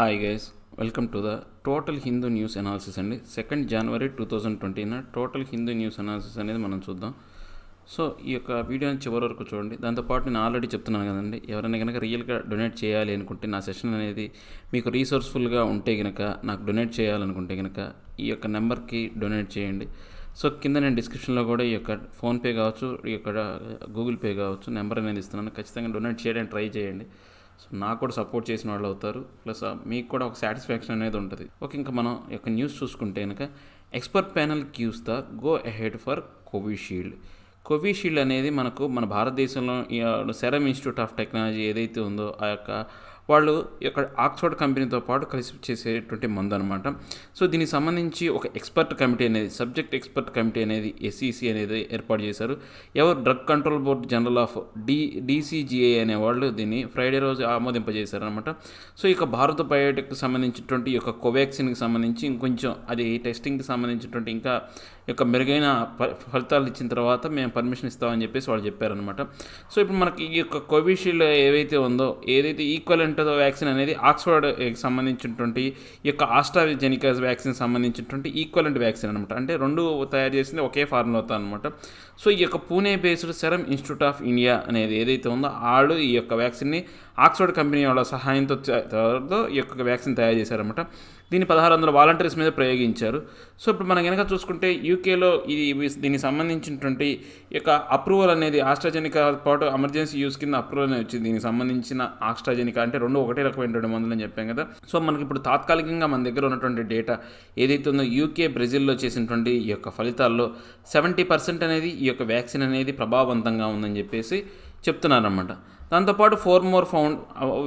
Hi guys, welcome to the total Hindu news analysis అండి. 2nd January 2020 total Hindu news analysis అనేది మనం చూద్దాం. So ఈ యొక్క వీడియోని చివరి వరకు చూడండి. దాంతోపాటు నేను ఆల్రెడీ చెప్తున్నాను కదండి, ఎవరైనా కనుక రియల్గా డొనేట్ చేయాలి అనుకుంటే, నా సెషన్ అనేది మీకు రీసోర్స్ఫుల్గా ఉంటే కనుక, నాకు డొనేట్ చేయాలనుకుంటే కనుక ఈ యొక్క నెంబర్కి డొనేట్ చేయండి. సో కింద నేను డిస్క్రిప్షన్లో కూడా ఈ యొక్క ఫోన్పే కావచ్చు, ఈ యొక్క గూగుల్ పే కావచ్చు నెంబర్ అనేది ఇస్తున్నాను. ఖచ్చితంగా డొనేట్ చేయడానికి ట్రై చేయండి. సో నాకు కూడా సపోర్ట్ చేసిన వాళ్ళు అవుతారు, ప్లస్ మీకు కూడా ఒక సాటిస్ఫాక్షన్ అనేది ఉంటుంది. ఓకే, ఇంకా మనం యొక్క న్యూస్ చూసుకుంటే కనుక, expert panel cues the go ahead for Covishield. Covishield అనేది మన భారతదేశంలో సెరమ్ ఇన్స్టిట్యూట్ ఆఫ్ టెక్నాలజీ ఏదైతే ఉందో, ఆ యొక్క వాళ్ళు ఇక్కడ ఆక్స్ఫర్డ్ కంపెనీతో పాటు కలిసి చేసేటువంటి మందు అనమాట. సో దీనికి సంబంధించి ఒక ఎక్స్పర్ట్ కమిటీ అనేది, సబ్జెక్ట్ ఎక్స్పర్ట్ కమిటీ అనేది ఎస్ఈసి అనేది ఏర్పాటు చేశారు. Drug control board general of DCGI అనే వాళ్ళు దీన్ని ఫ్రైడే రోజు ఆమోదింపజేశారనమాట. సో ఇక భారత బయోటెక్కి సంబంధించినటువంటి యొక్క కోవాక్సిన్కి సంబంధించి ఇంకొంచెం అది టెస్టింగ్కి సంబంధించినటువంటి ఇంకా యొక్క మెరుగైన ఫలితాలు ఇచ్చిన తర్వాత మేము పర్మిషన్ ఇస్తామని చెప్పేసి వాళ్ళు చెప్పారనమాట. సో ఇప్పుడు మనకి ఈ యొక్క కోవిషీల్డ్ ఏవైతే ఉందో, ఏదైతే ఈక్వలెంట్ వ్యాక్సిన్ అనేది ఆక్స్ఫర్డ్కి సంబంధించినటువంటి ఈ యొక్క ఆస్ట్రాజెనికా వ్యాక్సిన్ సంబంధించినటువంటి ఈక్వలెంట్ వ్యాక్సిన్ అనమాట. అంటే రెండు తయారు చేసింది ఒకే ఫార్ములాతో అనమాట. సో ఈ యొక్క Pune based serum institute of India అనేది ఏదైతే ఉందో, వాళ్ళు ఈ యొక్క వ్యాక్సిన్ని ఆక్స్ఫర్డ్ కంపెనీ వాళ్ళ సహాయంతో ఈ యొక్క వ్యాక్సిన్ తయారు చేశారనమాట. దీన్ని 1600 వాలంటీర్స్ మీద ప్రయోగించారు. సో ఇప్పుడు మనం కనుక చూసుకుంటే, యూకేలో దీనికి సంబంధించినటువంటి యొక్క అప్రూవల్ అనేది ఆస్ట్రాజెనికా పాటు ఎమర్జెన్సీ యూస్ కింద అప్రూవల్ అనేది వచ్చింది. దీనికి సంబంధించిన ఆస్ట్రాజెనికా అంటే రెండు ఒకటే రకమైనటువంటి మందులు అని చెప్పాం కదా. సో మనకి ఇప్పుడు తాత్కాలికంగా మన దగ్గర ఉన్నటువంటి డేటా ఏదైతే ఉందో, యూకే బ్రెజిల్లో చేసినటువంటి ఈ యొక్క ఫలితాల్లో 70% అనేది ఈ యొక్క వ్యాక్సిన్ అనేది ప్రభావవంతంగా ఉందని చెప్పేసి చెప్తున్నారన్నమాట. దాంతోపాటు 4 more found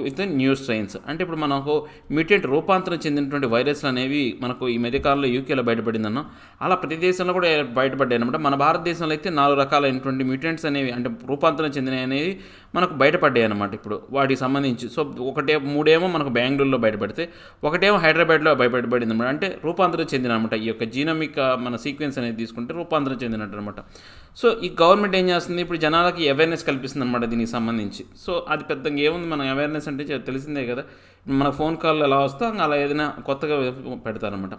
with new strains. అంటే ఇప్పుడు మనకు మ్యూటెంట్ రూపాంతరం చెందినటువంటి వైరస్లు అనేవి మనకు ఈ మధ్యకాలంలో యూకేలో బయటపడిందన్న, అలా ప్రతి దేశంలో కూడా బయటపడ్డాయి అనమాట. మన భారతదేశంలో అయితే 4 రకాలైనటువంటి మ్యూటెంట్స్ అనేవి, అంటే రూపాంతరం చెందినవి అనేవి మనకు బయటపడ్డాయి అనమాట. ఇప్పుడు వాటికి సంబంధించి సో మూడేమో మనకు బెంగళూరులో బయటపడితే, ఒకటేమో హైదరాబాద్లో బయటపడింది అనమాట. అంటే రూపాంతరం చెందిన అనమాట. ఈ యొక్క జీనోమిక్ మన సీక్వెన్స్ అనేది తీసుకుంటే రూపాంతరం చెందినట్టు అనమాట. సో ఈ గవర్నమెంట్ ఏం చేస్తుంది, ఇప్పుడు జనాలకి అవేర్నెస్ కల్పిస్తుంది అనమాట దీనికి సంబంధించి. సో అది పెద్దగా ఏముంది, మన అవేర్నెస్ అంటే తెలిసిందే కదా, మన ఫోన్ కాల్లో ఎలా వస్తే అలా ఏదైనా కొత్తగా పెడతారనమాట.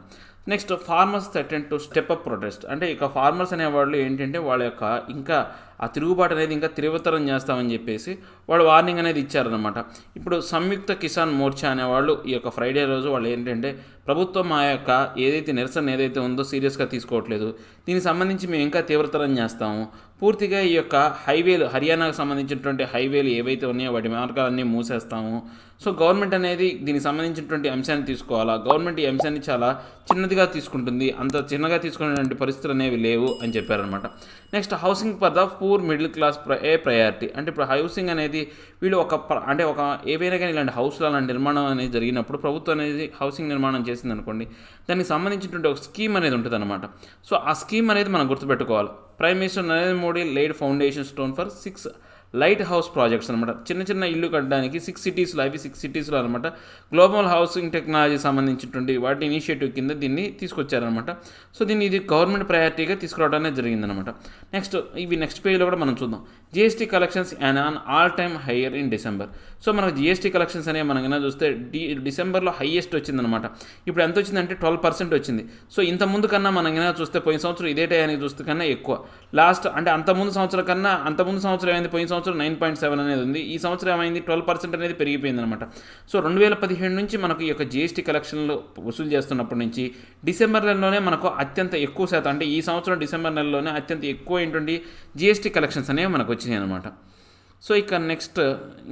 Next, farmers attend to step up protest. అంటే ఇక ఫార్మర్స్ అనేవాళ్ళు ఏంటంటే, వాళ్ళ యొక్క ఇంకా ఆ తిరుగుబాటు అనేది ఇంకా తీవ్రతరం చేస్తామని చెప్పేసి వాళ్ళు వార్నింగ్ అనేది ఇచ్చారనమాట. ఇప్పుడు సంయుక్త కిసాన్ మోర్చా అనేవాళ్ళు ఈ యొక్క ఫ్రైడే రోజు వాళ్ళు ఏంటంటే, ప్రభుత్వం ఆ యొక్క ఏదైతే నిరసన ఏదైతే ఉందో సీరియస్గా తీసుకోవట్లేదు, దీనికి సంబంధించి మేము ఇంకా తీవ్రతరం చేస్తాము, పూర్తిగా ఈ యొక్క హైవేలు, హర్యానాకు సంబంధించినటువంటి హైవేలు ఏవైతే ఉన్నాయో వాటి మార్గాలన్నీ మూసేస్తాము. సో గవర్నమెంట్ అనేది దీనికి సంబంధించినటువంటి అంశాన్ని తీసుకోవాలా, గవర్నమెంట్ ఈ అంశాన్ని చాలా చిన్నదిగా తీసుకుంటుంది, అంత చిన్నగా తీసుకునేటువంటి పరిస్థితులు అనేవి లేవు అని చెప్పారనమాట. Next, housing for the poor middle class priority. అంటే ఇప్పుడు హౌసింగ్ అనేది వీళ్ళు ఒక ఏవైనా కానీ ఇలాంటి హౌస్లో అలాంటి నిర్మాణం అనేది జరిగినప్పుడు ప్రభుత్వం అనేది హౌసింగ్ నిర్మాణం చేసింది అనుకోండి, దానికి సంబంధించినటువంటి ఒక స్కీమ్ అనేది ఉంటుంది అనమాట. సో ఆ స్కీమ్ అనేది మనం గుర్తుపెట్టుకోవాలి. Prime minister Narendra Modi laid foundation stone for 6 light house projects అనమాట. చిన్న చిన్న ఇల్లు కట్టడానికి 6 సిటీస్లో అనమాట గ్లోబల్ హౌసింగ్ టెక్నాలజీ సంబంధించినటువంటి వాటి ఇనిషియేటివ్ కింద దీన్ని తీసుకొచ్చారనమాట. సో ఇది గవర్నమెంట్ ప్రయారిటీగా తీసుకురావడానికి జరిగిందనమాట. నెక్స్ట్ పేజ్లో కూడా మనం చూద్దాం. GST collections and on all time hire in December. So మనకు జిఎస్టీ కలెక్షన్స్ అనేవి మనం ఏమైనా చూస్తే డిసెంబర్లో హైయెస్ట్ వచ్చిందనమాట. ఇప్పుడు ఎంత వచ్చిందంటే 12% వచ్చింది. సో ఇంత ముందు కన్నా మనం ఏమైనా చూస్తే, పోయిన సంవత్సరం ఇదే టైంకి చూస్తే కన్నా ఎక్కువ, అంటే అంతకుముందు సంవత్సరం ఏమైంది, పోయిన సంవత్సరం 9.7 అనేది ఉంది, ఈ సంవత్సరం ఏమైంది 12% అనేది పెరిగిపోయింది అనమాట. సో 2017 నుంచి మనకు ఈ యొక్క జిఎస్టీ కలెక్షన్లు వసూలు చేస్తున్నప్పటి నుంచి డిసెంబర్ నెలలోనే మనకు అత్యంత ఎక్కువ శాతం, అంటే ఈ సంవత్సరం డిసెంబర్ నెలలోనే అత్యంత ఎక్కువ ఏంటంటే జిఎస్టీ కలెక్షన్స్ అనేవి మనకు వచ్చినాయి అనమాట. సో ఇక నెక్స్ట్,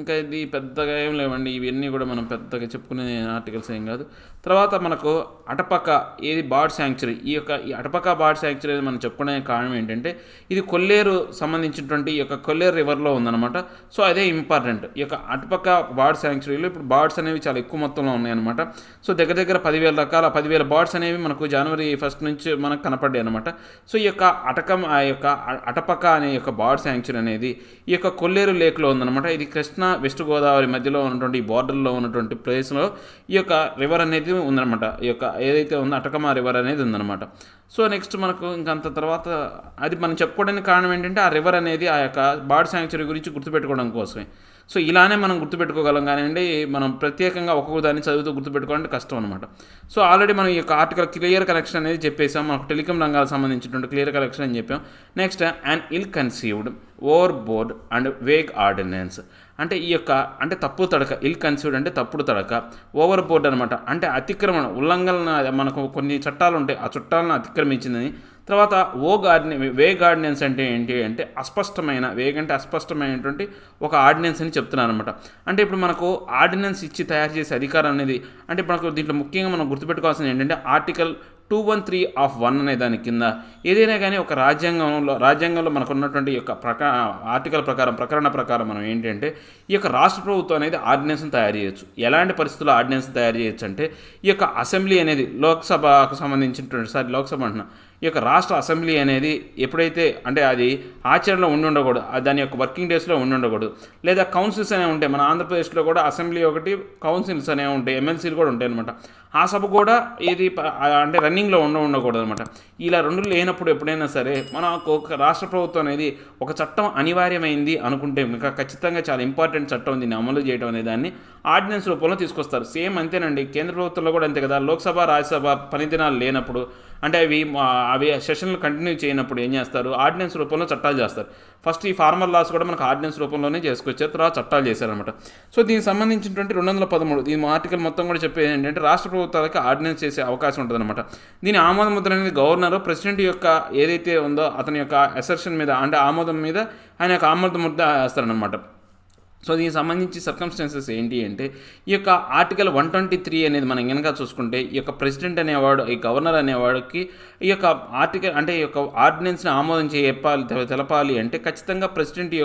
ఇంకా ఇది పెద్దగా ఏం లేవండి, ఇవన్నీ కూడా మనం పెద్దగా చెప్పుకునే ఆర్టికల్స్ ఏం కాదు. తర్వాత మనకు అటపక బర్డ్ శాంక్చురీ. ఈ అటపక బర్డ్ శాంక్చురీ మనం చెప్పుకునే కారణం ఏంటంటే, ఇది కొల్లేరు సంబంధించినటువంటి ఈ యొక్క కొల్లేరు రివర్లో ఉందన్నమాట. సో అదే ఇంపార్టెంట్. ఈ యొక్క అటపక బర్డ్ శాంక్చురీలో ఇప్పుడు బర్డ్స్ అనేవి చాలా ఎక్కువ మొత్తంలో ఉన్నాయన్నమాట. సో దగ్గర 10,000 బర్డ్స్ అనేవి మనకు January 1 నుంచి మనకు కనపడ్డాయి అనమాట. సో ఈ యొక్క అటపక అనే యొక్క బర్డ్ శాంక్చురీ అనేది ఈ యొక్క కొల్లేరు లేక్లో ఉందన్నమాట. ఇది కృష్ణా వెస్ట్ గోదావరి మధ్యలో ఉన్నటువంటి బార్డర్లో ఉన్నటువంటి ప్లేస్లో ఈ యొక్క రివర్ అనేది ఉందన్నమాట. ఈ యొక్క ఏదైతే ఉందో అటకమా రివర్ అనేది ఉందన్నమాట. సో నెక్స్ట్ మనకు ఇంకంత తర్వాత అది మనం చెప్పుకోవడానికి కారణం ఏంటంటే, ఆ రివర్ అనేది ఆ యొక్క బర్డ్ శాంక్చురీ గురించి గుర్తుపెట్టుకోవడం కోసమే. సో ఇలానే మనం గుర్తుపెట్టుకోగలం కానివ్వండి, మనం ప్రత్యేకంగా ఒక్కొక్క దాన్ని చదువుతూ గుర్తుపెట్టుకోవాలంటే కష్టం అనమాట. సో ఆల్రెడీ మనం ఈ యొక్క ఆర్టికల్ క్లియర్ కనెక్షన్ అనేది చెప్పేసాం, మనకు టెలికాం రంగాలకు సంబంధించినటువంటి క్లియర్ కనెక్షన్ అని చెప్పాం. Next and ill conceived over board and vague ordinance, అంటే ఈ యొక్క అంటే తప్పుడు తడక, ఇల్ కన్సీవ్డ్ అంటే తప్పుడు తడక, ఓవర్ బోర్డ్ అనమాట అంటే అతిక్రమణ, ఉల్లంఘన, మనకు కొన్ని చట్టాలు ఉంటాయి, ఆ చట్టాలను అతిక్రమించిందని. తర్వాత వేగ్ ఆర్డినెన్స్ అంటే ఏంటి అంటే అస్పష్టమైన, వేగ్ అంటే అస్పష్టమైనటువంటి ఒక ఆర్డినెన్స్ అని చెప్తున్నారు అనమాట. అంటే ఇప్పుడు మనకు ఆర్డినెన్స్ ఇచ్చి తయారు చేసే అధికారం అనేది, అంటే మనకు దీంట్లో ముఖ్యంగా మనం గుర్తుపెట్టుకోవాల్సింది ఏంటంటే ఆర్టికల్ 213(1) అనే దాని కింద ఏదైనా కానీ ఒక రాజ్యాంగంలో మనకు ఉన్నటువంటి ఈ యొక్క ఆర్టికల్ ప్రకారం, ప్రకరణ ప్రకారం మనం ఏంటంటే ఈ యొక్క రాష్ట్ర ప్రభుత్వం అనేది ఆర్డినెన్స్ని తయారు చేయొచ్చు. ఎలాంటి పరిస్థితుల్లో ఆర్డినెన్స్ తయారు చేయొచ్చు అంటే ఈ యొక్క అసెంబ్లీ అనేది లోక్సభకు సంబంధించినటువంటి లోక్సభ అంటున్నా, ఈ యొక్క రాష్ట్ర అసెంబ్లీ అనేది ఎప్పుడైతే అంటే అది ఆచరణలో ఉండకూడదు, దాని యొక్క వర్కింగ్ డేస్లో ఉండకూడదు. లేదా కౌన్సిల్స్ అనేవి ఉంటాయి, మన ఆంధ్రప్రదేశ్లో కూడా అసెంబ్లీ ఒకటి, కౌన్సిల్స్ అనేవి ఉంటాయి, ఎమ్మెల్సీలు కూడా ఉంటాయి అనమాట. ఆ సభ కూడా ఇది అంటే రన్నింగ్లో ఉండకూడదు అనమాట. ఇలా రెండు లేనప్పుడు ఎప్పుడైనా సరే మనకు ఒక రాష్ట్ర ప్రభుత్వం అనేది ఒక చట్టం అనివార్యమైంది అనుకుంటే ఇంకా ఖచ్చితంగా చాలా ఇంపార్టెంట్ చట్టం దీన్ని అమలు చేయడం అనే దాన్ని ఆర్డినెన్స్ రూపంలో తీసుకొస్తారు. సేమ్ అంతేనండి, కేంద్ర ప్రభుత్వంలో కూడా అంతే కదా. లోక్సభ, రాజ్యసభ పనిదినాలు లేనప్పుడు, అంటే అవి సెషన్లు కంటిన్యూ చేయనప్పుడు ఏం చేస్తారు, ఆర్డినెన్స్ రూపంలో చట్టాలు చేస్తారు. ఫస్ట్ ఈ ఫార్మల్ లాస్ కూడా మనకు ఆర్డినెన్స్ రూపంలోనే చేసుకొచ్చారు, తర్వాత చట్టాలు చేశారనమాట. సో దీనికి సంబంధించినటువంటి 213 దీని ఆర్టికల్ మొత్తం కూడా చెప్పేది ఏంటంటే రాష్ట్ర ప్రభుత్వాలకి ఆర్డినెన్స్ చేసే అవకాశం ఉంటుందన్నమాట. దీని ఆమోద ముద్ర అనేది గవర్నర్, ప్రెసిడెంట్ యొక్క ఏదైతే ఉందో అతని యొక్క అసెర్షన్ మీద, అంటే ఆమోదం మీద ఆయన యొక్క ఆమోద ముద్ర వేస్తారనమాట. సో దీనికి సంబంధించి సర్కమ్స్టాన్సెస్ ఏంటి అంటే ఈ యొక్క ఆర్టికల్ 123 అనేది మనం కనుక చూసుకుంటే ఈ యొక్క ప్రెసిడెంట్ అనేవాడు, ఈ గవర్నర్ అనేవాడికి ఈ యొక్క ఆర్టికల్ అంటే ఈ యొక్క ఆర్డినెన్స్ని ఆమోదం తెలపాలి అంటే ఖచ్చితంగా ప్రెసిడెంట్ ఈ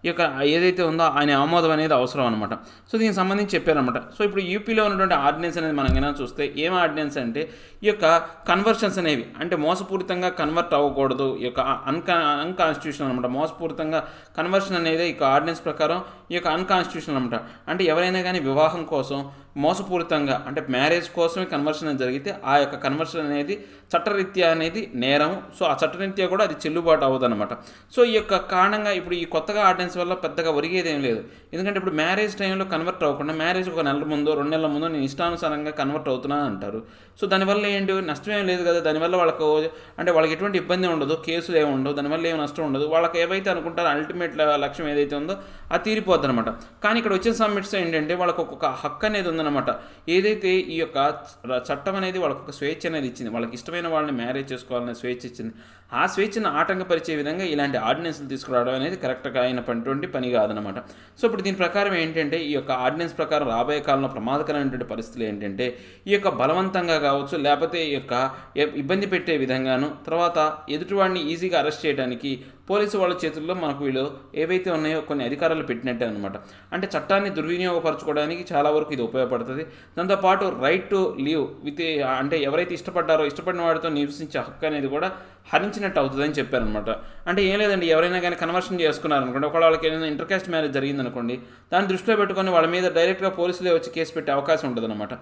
యొక్క ఏదైతే ఉందో ఆయన ఆమోదం అనేది అవసరం అనమాట. సో దీనికి సంబంధించి చెప్పారనమాట. సో ఇప్పుడు యూపీలో ఉన్నటువంటి ఆర్డినెన్స్ అనేది మనం ఏమైనా చూస్తే ఏం ఆర్డినెన్స్ అంటే ఈ యొక్క కన్వర్షన్స్ అనేవి, అంటే మోసపూరితంగా కన్వర్ట్ అవ్వకూడదు, ఈ యొక్క అన్కాన్స్టిట్యూషనల్ అనమాట. మోసపూరితంగా కన్వర్షన్ అనేది ఈ ఆర్డినెన్స్ ప్రకారం ఈ యొక్క అన్కాన్స్టిట్యూషనల్ అనమాట. అంటే ఎవరైనా కానీ వివాహం కోసం మోసపూరితంగా, అంటే మ్యారేజ్ కోసమే కన్వర్షన్ అనేది జరిగితే ఆ యొక్క కన్వర్షన్ అనేది చట్టరీత్యా అనేది నేరం. సో ఆ చట్టరీత్యా కూడా అది చెల్లుబాటు అవ్వదు అనమాట. సో ఈ యొక్క కారణంగా ఇప్పుడు ఈ కొత్తగా ఆర్డినెన్స్ వల్ల పెద్దగా ఒరిగేది ఏం లేదు. ఎందుకంటే ఇప్పుడు మ్యారేజ్ టైంలో కన్వర్ట్ అవ్వకుండా మ్యారేజ్ ఒక నెల ముందో 2 నెలల ముందో నేను ఇష్టానుసారంగా కన్వర్ట్ అవుతున్నా అంటారు. సో దానివల్ల ఏంటి నష్టమేం లేదు కదా, దానివల్ల వాళ్ళకి ఎటువంటి ఇబ్బంది ఉండదు, కేసులు ఏమి ఉండవు, దానివల్ల ఏమి నష్టం ఉండదు. వాళ్ళకి ఏవైతే అనుకుంటారో అల్టిమేట్ లక్ష్యం ఏదైతే ఉందో అది తీరిపోద్ది అనమాట. కానీ ఇక్కడ వచ్చిన సబ్మిట్స్ ఏంటంటే వాళ్ళకు ఒక హక్కు అనేది ఉందన్నమాట. ఏదైతే ఈ యొక్క చట్టం అనేది వాళ్ళకు ఒక స్వేచ్ఛ అనేది ఇచ్చింది, వాళ్ళకి ఇష్టమైన వాళ్ళని మ్యారేజ్ చేసుకోవాలనే స్వేచ్ఛ ఇచ్చింది. ఆ స్వేచ్ఛను ఆటంకపరిచే విధంగా ఇలాంటి ఆర్డినెన్స్లు తీసుకురావడం అనేది కరెక్ట్గా అయినటువంటి పని కాదనమాట. సో ఇప్పుడు దీని ప్రకారం ఏంటంటే ఈ యొక్క ఆర్డినెన్స్ ప్రకారం రాబోయే కాలంలో ప్రమాదకరమైనటువంటి పరిస్థితులు ఏంటంటే ఈ యొక్క బలవంతంగా కావచ్చు, లేకపోతే ఈ యొక్క ఇబ్బంది పెట్టే విధంగాను, తర్వాత ఎదుటివాడిని ఈజీగా అరెస్ట్ చేయడానికి పోలీసు వాళ్ళ చేతుల్లో మనకు వీళ్ళు ఏవైతే ఉన్నాయో కొన్ని అధికారాలు పెట్టినట్టే అనమాట. అంటే చట్టాన్ని దుర్వినియోగపరచుకోవడానికి చాలా వరకు ఇది ఉపయోగపడుతుంది. దాంతోపాటు రైట్ టు లీవ్ విత్, అంటే ఎవరైతే ఇష్టపడిన వాడితో నివసించే హక్కు అనేది కూడా హరించినట్టు అవుతుందని చెప్పారనమాట. అంటే ఏం లేదండి, ఎవరైనా కానీ కన్వర్షన్ చేసుకున్నారనుకోండి, ఒకవేళ వాళ్ళకి ఏదైనా ఇంటర్కాస్ట్ మ్యారేజ్ జరిగిందనుకోండి, దాన్ని దృష్టిలో పెట్టుకొని వాళ్ళ మీద డైరెక్ట్గా పోలీసులే వచ్చి కేసు పెట్టే అవకాశం ఉంటుంది అనమాట.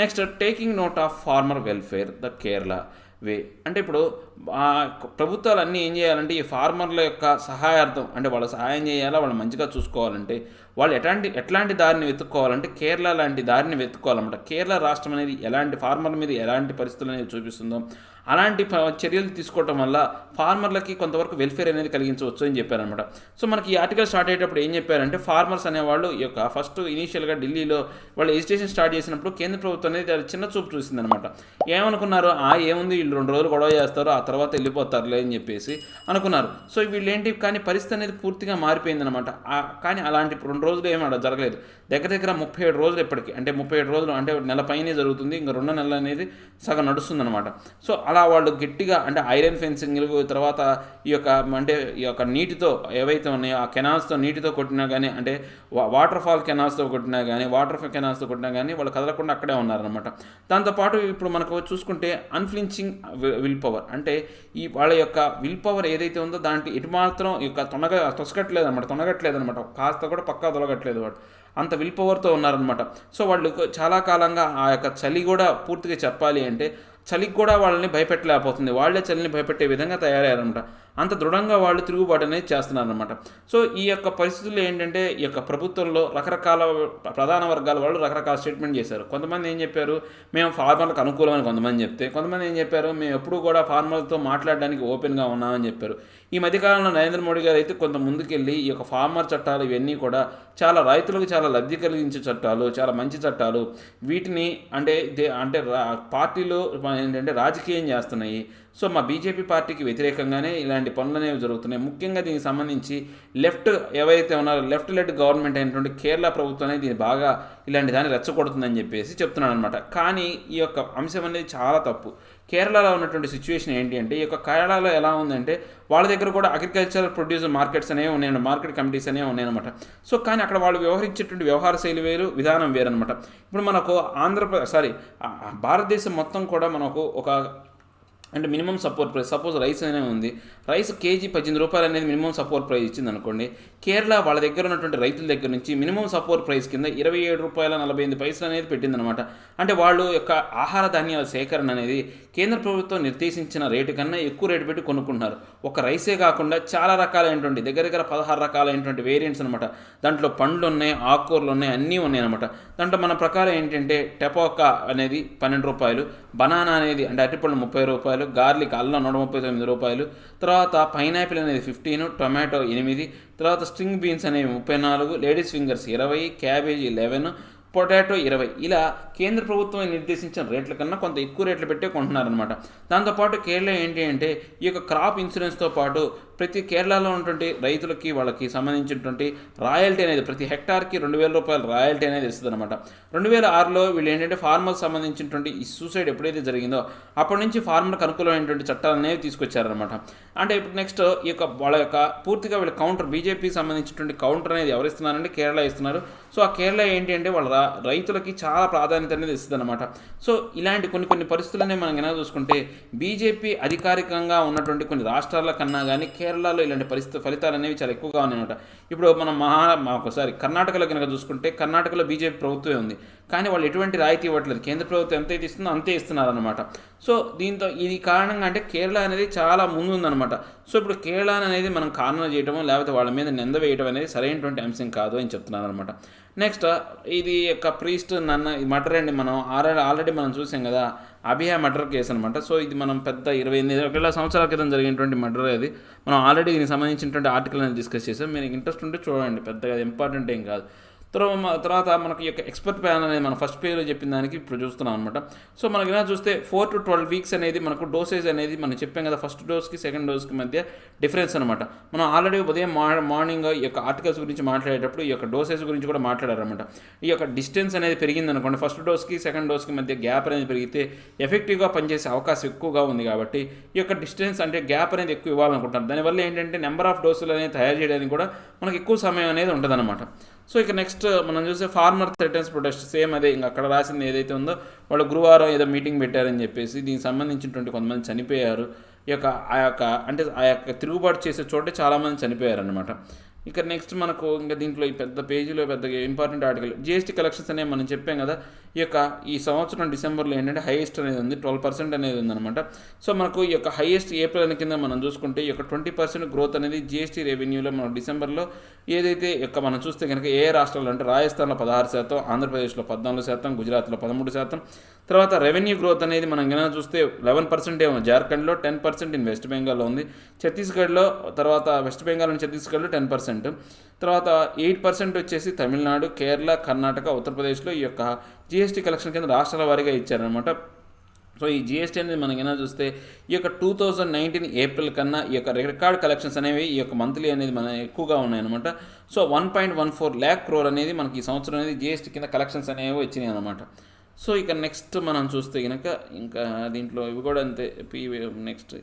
Next taking note of farmer welfare the Kerala way, అంటే ఇప్పుడు ప్రభుత్వాలు అన్నీ ఏం చేయాలంటే ఈ ఫార్మర్ల యొక్క సహాయార్థం, అంటే వాళ్ళ సహాయం చేయాలా, వాళ్ళు మంచిగా చూసుకోవాలంటే వాళ్ళు ఎట్లాంటి దారిని వెతుక్కోవాలంటే కేరళ లాంటి దారిని వెతుక్కోవాలన్నమాట. కేరళ రాష్ట్రం అనేది ఎలాంటి ఫార్మర్ల మీద ఎలాంటి పరిస్థితులు అనేది చూపిస్తుందో అలాంటి చర్యలు తీసుకోవటం వల్ల ఫార్మర్లకి కొంతవరకు వెల్ఫేర్ అనేది కలిగించవచ్చు అని చెప్పారనమాట. సో మనకి ఈ ఆర్టికల్ స్టార్ట్ అయ్యేటప్పుడు ఏం చెప్పారంటే ఫార్మర్స్ అనేవాళ్ళు ఈ యొక్క ఫస్ట్ ఇనీషియల్గా ఢిల్లీలో వాళ్ళు ఎజిటేషన్ స్టార్ట్ చేసినప్పుడు కేంద్ర ప్రభుత్వం అనేది అది చిన్న చూపు చూసిందనమాట. ఏమనుకున్నారు, ఏముంది వీళ్ళు 2 రోజులు గొడవ చేస్తారు, ఆ తర్వాత వెళ్ళిపోతారులే అని చెప్పేసి అనుకున్నారు. సో వీళ్ళేంటి, కానీ పరిస్థితి అనేది పూర్తిగా మారిపోయిందనమాట. కానీ అలాంటి 2 రోజులు ఏమి అక్కడ జరగలేదు, దగ్గర 37 రోజులు ఎప్పటికీ, అంటే 37 రోజులు అంటే నెల పైనే జరుగుతుంది, ఇంకా 2 నెలలు అనేది సగం నడుస్తుందన్నమాట. సో అలా వాళ్ళు గట్టిగా అంటే ఐరన్ ఫెన్సింగ్, తర్వాత ఈ యొక్క నీటితో ఏవైతే ఉన్నాయో ఆ కెనాల్స్తో నీటితో కొట్టినా కానీ, అంటే వాటర్ ఫాల్ కెనాల్స్తో కొట్టినా కానీ, వాళ్ళు కదలకుండా అక్కడే ఉన్నారనమాట. దాంతోపాటు ఇప్పుడు మనకు చూసుకుంటే అన్ఫ్లించింగ్ విల్ పవర్, అంటే ఈ వాళ్ళ యొక్క విల్ పవర్ ఏదైతే ఉందో దాంట్లో ఎటు మాత్రం ఈ యొక్క తొనగట్లేదనమాట, కాస్త కూడా పక్కా తొలగట్లేదు వాడు, అంత విల్ పవర్తో ఉన్నారనమాట. సో వాళ్ళు చాలా కాలంగా ఆ యొక్క చలి కూడా పూర్తిగా చెప్పాలి అంటే చలికి కూడా వాళ్ళని భయపెట్టలేకపోతుంది, వాళ్ళే చలిని భయపెట్టే విధంగా తయారయ్యారనమాట. అంత దృఢంగా వాళ్ళు తిరుగుబాటు అనేది చేస్తున్నారనమాట. సో ఈ యొక్క పరిస్థితుల్లో ఏంటంటే ఈ యొక్క ప్రభుత్వంలో రకరకాల ప్రధాన వర్గాల వాళ్ళు రకరకాల స్టేట్మెంట్ చేశారు. కొంతమంది ఏం చెప్పారు, మేము ఫార్మర్లకు అనుకూలమని కొంతమంది చెప్తే, కొంతమంది ఏం చెప్పారు, మేము ఎప్పుడూ కూడా ఫార్మర్లతో మాట్లాడడానికి ఓపెన్గా ఉన్నామని చెప్పారు. ఈ మధ్యకాలంలో నరేంద్ర మోడీ గారు అయితే కొంత ముందుకెళ్ళి ఈ యొక్క ఫార్మర్ చట్టాలు ఇవన్నీ కూడా చాలా రైతులకు చాలా లబ్ధి కలిగించే చట్టాలు, చాలా మంచి చట్టాలు, వీటిని అంటే పార్టీలు ఏంటంటే రాజకీయం చేస్తున్నాయి. సో మా బీజేపీ పార్టీకి వ్యతిరేకంగానే ఇలాంటి పనులు అనేవి జరుగుతున్నాయి. ముఖ్యంగా దీనికి సంబంధించి లెఫ్ట్ ఎవరైతే ఉన్నారో లెఫ్ట్ లెడ్ గవర్నమెంట్ అయినటువంటి కేరళ ప్రభుత్వం అనేది దీన్ని బాగా ఇలాంటి దాన్ని రెచ్చగొడుతుందని చెప్పేసి చెప్తున్నాడు అనమాట. కానీ ఈ యొక్క అంశం అనేది చాలా తప్పు. కేరళలో ఉన్నటువంటి సిచ్యువేషన్ ఏంటి అంటే, ఈ యొక్క కేరళలో ఎలా ఉందంటే వాళ్ళ దగ్గర కూడా అగ్రికల్చర్ ప్రొడ్యూసర్ మార్కెట్స్ అనేవి ఉన్నాయన్నమాట, మార్కెట్ కమిటీస్ అనేవి ఉన్నాయన్నమాట. సో కానీ అక్కడ వాళ్ళు వ్యవహరించేటువంటి వ్యవహార శైలి వేరు, విధానం వేరనమాట. ఇప్పుడు మనకు భారతదేశం మొత్తం కూడా మనకు ఒక అంటే minimum support price, suppose rice అనే ఉంది, రైస్ కేజీ 18 రూపాయలు అనేది మినిమం సపోర్ట్ ప్రైస్ ఇచ్చింది అనుకోండి. కేరళ వాళ్ళ దగ్గర ఉన్నటువంటి రైతుల దగ్గర నుంచి మినిమం సపోర్ట్ ప్రైస్ కింద 27 రూపాయల 45 పైసలు అనేది పెట్టిందనమాట. అంటే వాళ్ళు యొక్క ఆహార ధాన్యాల సేకరణ అనేది కేంద్ర ప్రభుత్వం నిర్దేశించిన రేటు కన్నా ఎక్కువ రేటు పెట్టి కొనుక్కుంటున్నారు. ఒక రైసే కాకుండా చాలా రకాలైనటువంటి దగ్గర 16 రకాలైనటువంటి వేరియంట్స్ అనమాట. దాంట్లో పండ్లు ఉన్నాయి, ఆకుకూరలు ఉన్నాయి, అన్నీ ఉన్నాయి అనమాట. దాంట్లో మన ప్రకారం ఏంటంటే టెపోకా అనేది 12 రూపాయలు, బనానా అనేది అంటే అరటిపళ్ళు 30 రూపాయలు, గార్లిక్ అల్లం 139 రూపాయలు, తర్వాత పైనాపిల్ అనేది 15, టొమాటో 8, తర్వాత స్ట్రింగ్ బీన్స్ అనేవి 34, లేడీస్ ఫింగర్స్ 20, క్యాబేజీ 11, పొటాటో 20. ఇలా కేంద్ర ప్రభుత్వం నిర్దేశించిన రేట్ల కన్నా కొంత ఎక్కువ రేట్లు పెట్టే కొంటున్నారనమాట. దాంతోపాటు కేరళ ఏంటి అంటే ఈ యొక్క క్రాప్ ఇన్సూరెన్స్తో పాటు ప్రతి కేరళలో ఉన్నటువంటి రైతులకి వాళ్ళకి సంబంధించినటువంటి రాయల్టీ అనేది ప్రతి హెక్టార్కి 2,000 రూపాయలు రాయల్టీ అనేది ఇస్తుంది అనమాట. 2006లో వీళ్ళు ఏంటంటే ఫార్మర్కి సంబంధించినటువంటి ఈ సూసైడ్ ఎప్పుడైతే జరిగిందో అప్పటి నుంచి ఫార్మర్కి అనుకూలమైనటువంటి చట్టాలు అనేవి తీసుకొచ్చారనమాట. అంటే ఇప్పుడు నెక్స్ట్ ఈ యొక్క వాళ్ళ యొక్క పూర్తిగా వీళ్ళ కౌంటర్, బీజేపీకి సంబంధించినటువంటి కౌంటర్ అనేది ఎవరు ఇస్తున్నారంటే కేరళ ఇస్తున్నారు. సో ఆ కేరళ ఏంటి అంటే వాళ్ళ రైతులకి చాలా ప్రాధాన్యత అనేది ఇస్తుంది అనమాట. సో ఇలాంటి కొన్ని పరిస్థితులనే మనం ఎలా చూసుకుంటే బీజేపీ అధికారికంగా ఉన్నటువంటి కొన్ని రాష్ట్రాల కన్నా కానీ కేరళలో ఇలాంటి ఫలితాలు అనేవి చాలా ఎక్కువగా ఉన్నాయన్నమాట. ఇప్పుడు మనం ఒకసారి కర్ణాటకలో కనుక చూసుకుంటే కర్ణాటకలో బీజేపీ ప్రభుత్వమే ఉంది, కానీ వాళ్ళు ఎటువంటి రాయితీ ఇవ్వట్లేదు. కేంద్ర ప్రభుత్వం ఎంత ఇస్తుందో అంతే ఇస్తున్నారనమాట. సో దీంతో ఇది కారణంగా అంటే కేరళ అనేది చాలా ముందుందనమాట. సో ఇప్పుడు కేరళ అనేది మనం కారణం చేయటమో లేకపోతే వాళ్ళ మీద నింద వేయటం అనేది సరైనటువంటి అంశం కాదు అని చెప్తున్నారు అనమాట. నెక్స్ట్ ఇది యొక్క ప్రీస్ట్ మర్డర్ అండి. మనం ఆల్రెడీ మనం చూసాం కదా, అభియా మర్డర్ కేసు అనమాట. సో ఇది మనం పెద్ద 28 సంవత్సరాల క్రితం జరిగినటువంటి మర్డర్. అది మనం ఆల్రెడీ దీనికి సంబంధించినటువంటి ఆర్టికల్ అనేది డిస్కస్ చేసాం. మీరు ఇంట్రెస్ట్ ఉంటే చూడండి, పెద్దగా ఇంపార్టెంట్ ఏం కాదు. తర్వాత మనకి యొక్క ఎక్స్పర్ట్ ప్యానల్ అనేది మన ఫస్ట్ పేజ్లో చెప్పిన దానికి ఇప్పుడు చూస్తున్నాం అనమాట. సో మనకి ఇలా చూస్తే 4 to 12 వీక్స్ అనేది మనకు డోసేజ్ అనేది మనం చెప్పాం కదా, ఫస్ట్ డోస్కి సెకండ్ డోస్కి మధ్య డిఫరెన్స్ అనమాట. మనం ఆల్రెడీ ఉదయం మార్నింగ్ ఈ యొక్క ఆర్టికల్స్ గురించి మాట్లాడేటప్పుడు ఈ యొక్క డోసేజ్ గురించి కూడా మాట్లాడారనమాట. ఈ యొక్క డిస్టెన్స్ అనేది పెరిగింది అనుకోండి, ఫస్ట్ డోస్కి సెకండ్ డోస్కి మధ్య గ్యాప్ అనేది పెరిగితే ఎఫెక్టివ్గా పనిచేసే అవకాశం ఎక్కువగా ఉంది. కాబట్టి ఈ యొక్క డిస్టెన్స్ అంటే గ్యాప్ అనేది ఎక్కువ ఇవ్వాలనుకుంటారు. దానివల్ల ఏంటంటే నెంబర్ ఆఫ్ డోసులు అనేది తయారు చేయడానికి కూడా మనకు ఎక్కువ సమయం అనేది ఉంటుందన్నమాట. సో ఇక నెక్స్ట్ మనం చూస్తే ఫార్మర్ థ్రెటన్స్ ప్రొటెస్ట్, సేమ్ అదే ఇంకా అక్కడ రాసింది ఏదైతే ఉందో, వాళ్ళు గురువారం ఏదో మీటింగ్ పెట్టారని చెప్పేసి దీనికి సంబంధించినటువంటి కొంతమంది చనిపోయారు. ఆ యొక్క తిరుగుబాటు చేసే చోటే చాలామంది చనిపోయారనమాట. ఇక నెక్స్ట్ మనకు ఇంకా దీంట్లో ఈ పెద్ద పేజీలో పెద్దగా ఇంపార్టెంట్ ఆర్టికల్ జీఎస్టీ కలెక్షన్స్ అనేవి మనం చెప్పాం కదా. ఈ సంవత్సరం డిసెంబర్లో ఏంటంటే హైయెస్ట్ అనేది ఉంది, 12% అనేది ఉందన్నమాట. సో మనకు ఈ యొక్క హైయెస్ట్ ఏప్రిల్ కింద మనం చూసుకుంటే ఈ యొక్క 20% గ్రోత్ అనేది జీఎస్టీ రెవెన్యూలో మనం డిసెంబర్లో ఏదైతే మనం చూస్తే కనుక ఏ రాష్ట్రాల్లో అంటే రాజస్థాన్లో 16%, ఆంధ్రప్రదేశ్లో 14%, గుజరాత్లో 13%. తర్వాత రెవెన్యూ గ్రోత్ అనేది మనం కనుక చూస్తే 11% ఉంది, జార్ఖండ్లో 10%, వెస్ట్ బెంగాల్లో ఉంది, ఛత్తీస్గఢ్లో, తర్వాత వెస్ట్ బెంగాల్ అండ్ ఛత్తీస్గఢ్లో 10%, తర్వాత 8% వచ్చేసి తమిళనాడు, కేరళ, కర్ణాటక, ఉత్తరప్రదేశ్లో ఈ యొక్క జీఎస్టీ కలెక్షన్ కింద రాష్ట్రాల వారీగా ఇచ్చారనమాట. సో ఈ జీఎస్టీ అనేది మనకి ఏమైనా చూస్తే ఈ యొక్క 2019 ఏప్రిల్ కన్నా ఈ యొక్క రికార్డ్ కలెక్షన్స్ అనేవి ఈ యొక్క మంత్లీ అనేది మన ఎక్కువగా ఉన్నాయన్నమాట. సో 1.14 lakh crore అనేది మనకి ఈ సంవత్సరం అనేది జీఎస్టీ కింద కలెక్షన్స్ అనేవి వచ్చినాయి అనమాట. సో ఇక నెక్స్ట్ మనం చూస్తే కనుక ఇంకా దీంట్లో ఇవి కూడా అంతే. నెక్స్ట్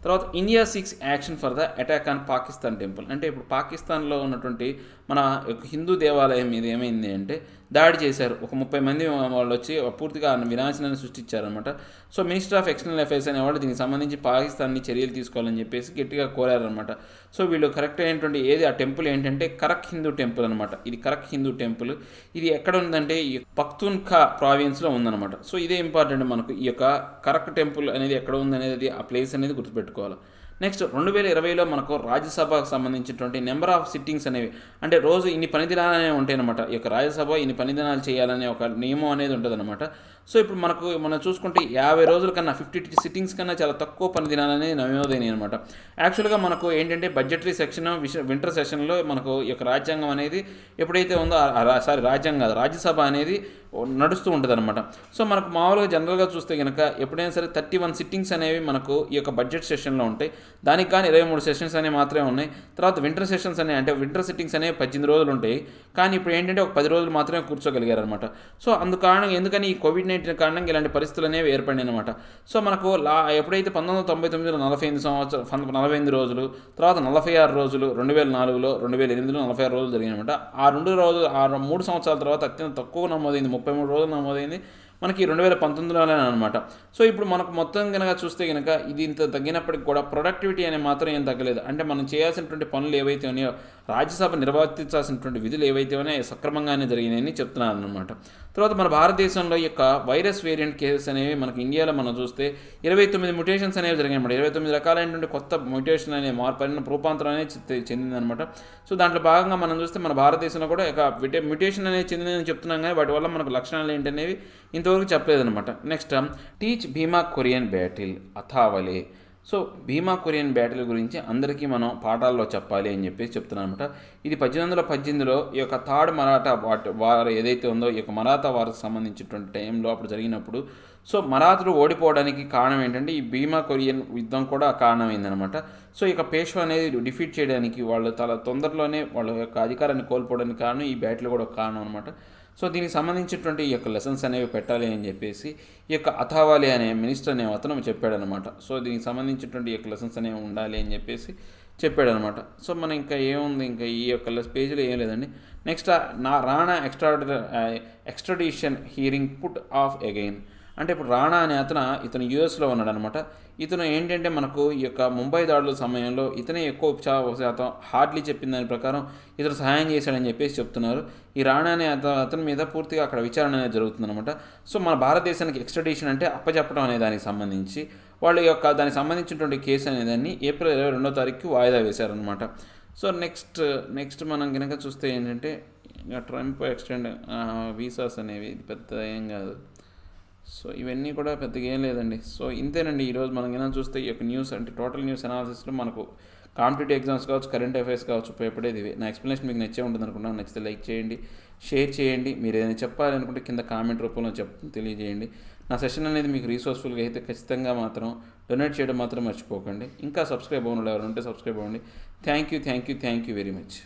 తర్వాత India seeks action for the attack on Pakistan temple. అంటే ఇప్పుడు పాకిస్తాన్లో ఉన్నటువంటి మన యొక్క హిందూ దేవాలయం మీద ఏమైంది అంటే దాడి చేశారు. ఒక 30 మంది వాళ్ళు వచ్చి పూర్తిగా వినాశనాన్ని సృష్టించారనమాట. So minister of external affairs అనేవాళ్ళు దీనికి సంబంధించి పాకిస్తాన్ని చర్యలు తీసుకోవాలని చెప్పేసి గట్టిగా కోరారనమాట. సో వీళ్ళు కరెక్ట్ అయినటువంటి ఆ టెంపుల్ ఏంటంటే కరక్ హిందూ టెంపుల్ అనమాట. ఇది కరక్ హిందూ టెంపుల్. ఇది ఎక్కడ ఉందంటే ఈ పఖ్తూన్ఖా ప్రావిన్స్లో ఉందన్నమాట. సో ఇదే ఇంపార్టెంట్ మనకు. ఈ యొక్క కరక్ టెంపుల్ అనేది ఎక్కడ ఉందనేది ఆ ప్లేస్ అనేది గుర్తుపెట్టుకోవాలి. నెక్స్ట్ 2020లో మనకు రాజ్యసభకు సంబంధించినటువంటి నెంబర్ ఆఫ్ సిట్టింగ్స్ అనేవి, అంటే రోజు ఇన్ని పని దినాలు అనేవి ఉంటాయన్నమాట. ఈ యొక్క రాజ్యసభ ఇన్ని పని దినాలు చేయాలనే ఒక నియమం అనేది ఉంటుందన్నమాట. సో ఇప్పుడు మనం చూసుకుంటే 50 రోజుల కన్నా 50 సిట్టింగ్స్ కన్నా చాలా తక్కువ పని దినాలనే నమోదైనాయి అనమాట. యాక్చువల్గా మనకు ఏంటంటే బడ్జెటరీ సెక్షన్, వింటర్ సెషన్లో మనకు ఈ యొక్క రాజ్యాంగం అనేది ఎప్పుడైతే ఉందో రాజ్యాంగం కాదు, రాజ్యసభ అనేది నడుస్తూ ఉంటుంది అనమాట. సో మనకు మామూలుగా జనరల్గా చూస్తే కనుక ఎప్పుడైనా సరే 31 సిట్టింగ్స్ అనేవి మనకు ఈ యొక్క బడ్జెట్ సెషన్లో ఉంటాయి. దానికి కానీ 23 సెషన్స్ అనేవి మాత్రమే ఉన్నాయి. తర్వాత వింటర్ సెషన్స్ అనేవి, అంటే వింటర్ సిట్టింగ్స్ అనేవి 18 రోజులు ఉంటాయి. కానీ ఇప్పుడు ఏంటంటే ఒక 10 రోజులు మాత్రమే కూర్చోగలిగారు అనమాట. సో కారణం ఎందుకని ఈ కోవిడ్-19 కారణంగా ఇలాంటి పరిస్థితులు అనేవి ఏర్పడినాయి అనమాట. సో మనకు ఎప్పుడైతే 1999లో 45 రోజులు, తర్వాత 46 రోజులు, 2004లో, 2008లో 46 రోజులు జరిగాయనమాట. ఆ 3 సంవత్సరాల తర్వాత అత్యంత తక్కువ నమోదైంది, 33 రోజులు నమోదైంది మనకి 2019లోనే అనమాట. సో ఇప్పుడు మనకు మొత్తం కనుక చూస్తే కనుక ఇది ఇంత తగ్గినప్పటికి కూడా ప్రొడక్టివిటీ అనేది మాత్రం ఏం తగ్గలేదు. అంటే మనం చేయాల్సినటువంటి పనులు ఏవైతే ఉన్నాయో, రాజ్యసభ నిర్వర్తించాల్సినటువంటి విధులు ఏవైతే ఉన్నాయో సక్రమంగానే జరిగినాయని చెప్తున్నారు అనమాట. తర్వాత మన భారతదేశంలో ఈ యొక్క వైరస్ వేరియంట్ కేసెస్ అనేవి మనకి ఇండియాలో మనం చూస్తే 29 మ్యుటేషన్స్ అనేవి జరిగాయి అనమాట. 29 రకాలైనటువంటి కొత్త మ్యుటేషన్ అనే రూపాంతరం అనేది చెందిందనమాట. సో దాంట్లో భాగంగా మనం చూస్తే మన భారతదేశంలో కూడా ఒక మ్యుటేషన్ అనేది చెందిందని చెప్తున్నాం, కానీ వాటి వల్ల మనకు లక్షణాలు ఏంటనేవి ఇంతవరకు చెప్పలేదన్నమాట. నెక్స్ట్ టీచ్ భీమా కొరియన్ బ్యాటిల్ అథావలే. సో భీమా కొరియన్ బ్యాటిల్ గురించి అందరికీ మనం పాఠాల్లో చెప్పాలి అని చెప్పేసి చెప్తున్నాను అనమాట. ఇది 1818లో ఈ యొక్క థర్డ్ మరాఠా వార్ ఏదైతే ఉందో, ఈ యొక్క మరాఠా వార్కి సంబంధించినటువంటి టైంలో అప్పుడు జరిగినప్పుడు, సో మరాఠులు ఓడిపోవడానికి కారణం ఏంటంటే ఈ భీమా కొరియన్ యుద్ధం కూడా కారణమైందనమాట. సో ఈ యొక్క పేష్వా అనేది డిఫీట్ చేయడానికి వాళ్ళు చాలా తొందరలోనే వాళ్ళ యొక్క అధికారాన్ని కోల్పోవడానికి కారణం ఈ బ్యాటిల్ కూడా ఒక కారణం అనమాట. సో దీనికి సంబంధించినటువంటి ఈ యొక్క లెసన్స్ అనేవి పెట్టాలి అని చెప్పేసి ఈ యొక్క అథావాలే అనే మినిస్టర్ అనే అతను చెప్పాడనమాట. సో దీనికి సంబంధించినటువంటి ఈ యొక్క లెసన్స్ అనేవి ఉండాలి అని చెప్పేసి చెప్పాడనమాట. సో మనం ఇంకా ఏముంది, ఇంకా ఈ యొక్క పేజీలో ఏం లేదండి. Next Rana extradition hearing put off again. అంటే ఇప్పుడు రాణా అనే ఇతను యూఎస్లో ఉన్నాడనమాట. ఇతను ఏంటంటే మనకు ఈ యొక్క ముంబై దాడుల సమయంలో ఇతనే ఎక్కువ శాతం హార్డ్లీ చెప్పిన దాని ప్రకారం ఇతను సహాయం చేశాడని చెప్పేసి చెప్తున్నారు. ఈ రాణా అనే అతని మీద పూర్తిగా అక్కడ విచారణ అనేది జరుగుతుందన్నమాట. సో మన భారతదేశానికి ఎక్స్ట్రాడిషన్ అంటే అప్పచెప్పడం అనే దానికి సంబంధించి వాళ్ళు యొక్క దానికి సంబంధించినటువంటి కేసు అనేదాన్ని ఏప్రిల్ 22వ తారీఖుకి వాయిదా వేశారనమాట. సో నెక్స్ట్ మనం కనుక చూస్తే ఏంటంటే ట్రంప్ ఎక్స్టెండ్ వీసాస్ అనేవి పెద్ద ఏం కాదు. సో ఇవన్నీ కూడా పెద్దగా ఏం లేదండి. సో ఇంతేనండి ఈరోజు మనం ఏమైనా చూస్తే ఈ యొక్క న్యూస్, అంటే టోటల్ న్యూస్ అనాలిసిస్లో మనకు కాంపిటేటివ్ ఎగ్జామ్స్ కావచ్చు, కరెంట్ అఫైర్స్ కావచ్చు, ఉపయోగపడేది ఇవే. నా ఎక్స్ప్లెనేషన్ మీకు నచ్చే ఉంటుంది అనుకున్నాను. నచ్చితే లైక్ చేయండి, షేర్ చేయండి. మీరు ఏదైనా చెప్పాలనుకుంటే కింద కామెంట్ రూపంలో తెలియజేయండి. నా సెషన్ అనేది మీకు రీసోర్స్ఫుల్గా అయితే ఖచ్చితంగా మాత్రం డొనేట్ చేయడం మాత్రం మర్చిపోకండి. ఇంకా సబ్స్క్రైబ్ అవ్వడం ఎవరు ఉంటే సబ్స్క్రైబ్ అవ్వండి. Thank you very much.